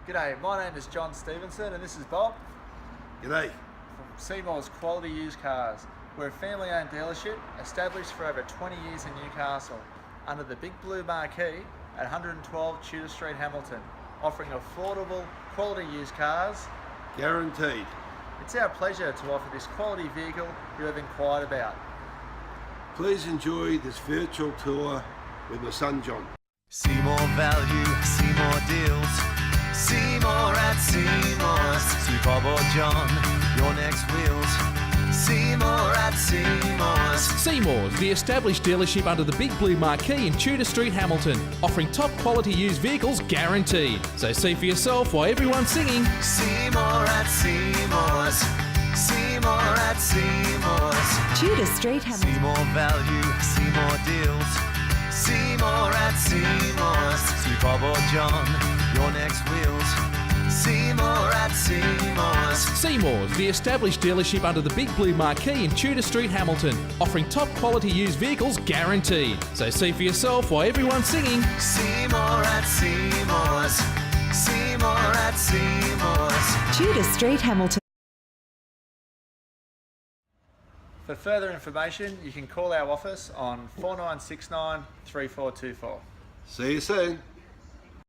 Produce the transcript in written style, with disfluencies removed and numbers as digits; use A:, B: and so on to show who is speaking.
A: G'day, my name is John Stevenson and this is Bob
B: G'day.
A: from Seymours Quality Used Cars. We're a family-owned dealership established for over 20 years in Newcastle under the Big Blue Marquee at 112 Tudor Street, Hamilton, offering affordable quality used cars.
B: Guaranteed.
A: It's our pleasure to offer this quality vehicle you have inquired about.
B: Please enjoy this virtual tour with my son John.
C: See more value, see more deals. See more at Seymours. See Bob or John, your next wheels. See more at Seymours.
D: Seymours, the established dealership under the Big Blue Marquee in Tudor Street, Hamilton, offering top quality used vehicles guaranteed. So see for yourself while everyone's singing.
C: See more at Seymours. See more at Seymours.
E: Tudor Street, Hamilton.
C: See more value, see more deals. See more at Seymours. See Bob or John, your next wheels. See more at Seymours.
D: Seymours, the established dealership under the Big Blue Marquee in Tudor Street, Hamilton, offering top quality used vehicles guaranteed. So see for yourself while everyone's singing.
C: See more at Seymours. See more at Seymours.
E: Tudor Street, Hamilton.
A: For further information, you can call our office on 4969 3424.
B: See you soon.